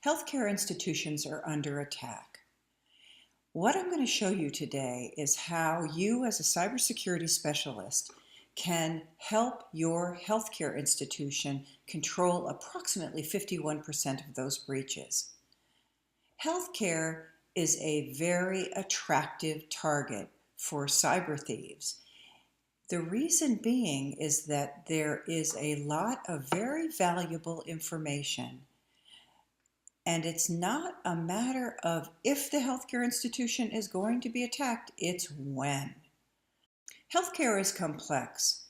Healthcare institutions are under attack. What I'm going to show you today is how you as a cybersecurity specialist can help your healthcare institution control approximately 51% of those breaches. Healthcare is a very attractive target for cyber thieves. The reason being is that there is a lot of very valuable information. And it's not a matter of if the healthcare institution is going to be attacked, it's when. Healthcare is complex.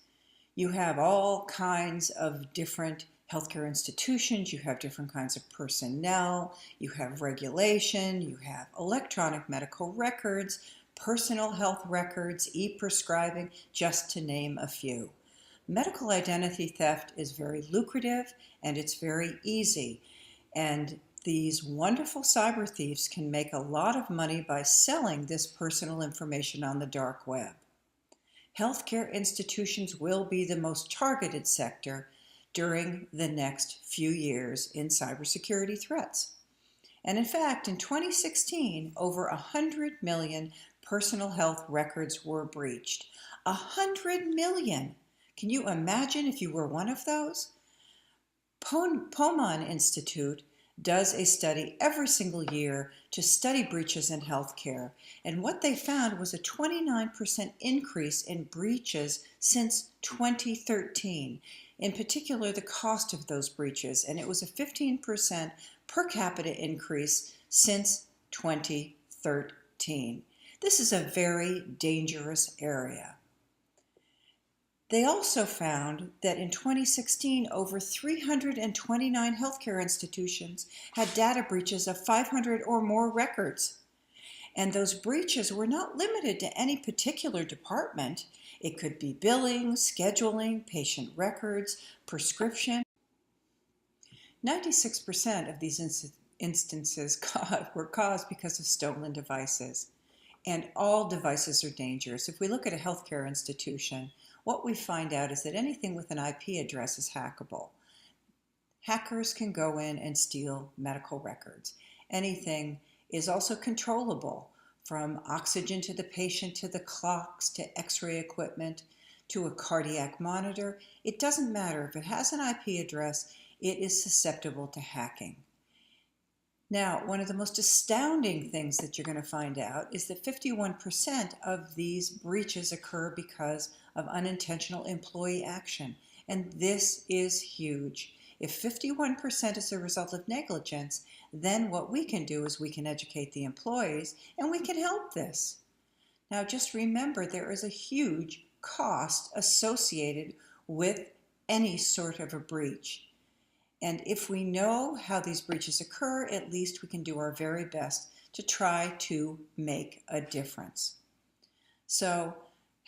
You have all kinds of different healthcare institutions, you have different kinds of personnel, you have regulation, you have electronic medical records, personal health records, e-prescribing, just to name a few. Medical identity theft is very lucrative and it's very easy. And these wonderful cyber thieves can make a lot of money by selling this personal information on the dark web. Healthcare institutions will be the most targeted sector during the next few years in cybersecurity threats. And in fact, in 2016, over 100 million personal health records were breached. 100 million! Can you imagine if you were one of those? Pomon Institute does a study every single year to study breaches in healthcare, and what they found was a 29% increase in breaches since 2013. In particular, the cost of those breaches, and it was a 15% per capita increase since 2013. This is a very dangerous area. They also found that in 2016, over 329 healthcare institutions had data breaches of 500 or more records. And those breaches were not limited to any particular department. It could be billing, scheduling, patient records, prescription. 96% of these instances were caused because of stolen devices. And all devices are dangerous. If we look at a healthcare institution, what we find out is that anything with an IP address is hackable. Hackers can go in and steal medical records. Anything is also controllable, from oxygen to the patient, to the clocks, to x-ray equipment, to a cardiac monitor. It doesn't matter. If it has an IP address, it is susceptible to hacking. Now, one of the most astounding things that you're going to find out is that 51% of these breaches occur because of unintentional employee action. And this is huge. If 51% is a result of negligence, then what we can do is we can educate the employees and we can help this. Now, just remember, there is a huge cost associated with any sort of a breach. And if we know how these breaches occur, at least we can do our very best to try to make a difference. So,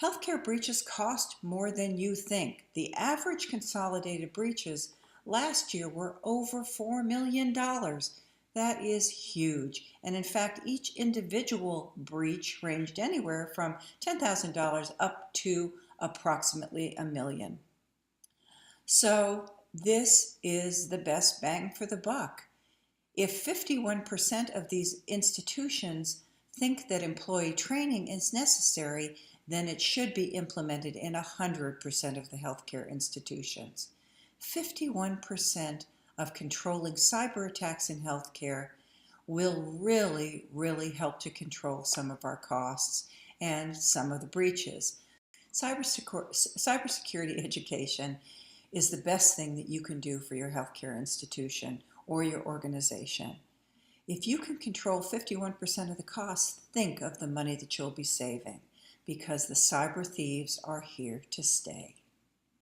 healthcare breaches cost more than you think. The average consolidated breaches last year were over $4 million. That is huge. And in fact, each individual breach ranged anywhere from $10,000 up to approximately $1 million. So, this is the best bang for the buck. If 51% of these institutions think that employee training is necessary, then it should be implemented in 100% of the healthcare institutions. 51% of controlling cyber attacks in healthcare will really, really help to control some of our costs and some of the breaches. Cybersecurity education is the best thing that you can do for your healthcare institution or your organization. If you can control 51% of the costs, think of the money that you'll be saving, because the cyber thieves are here to stay.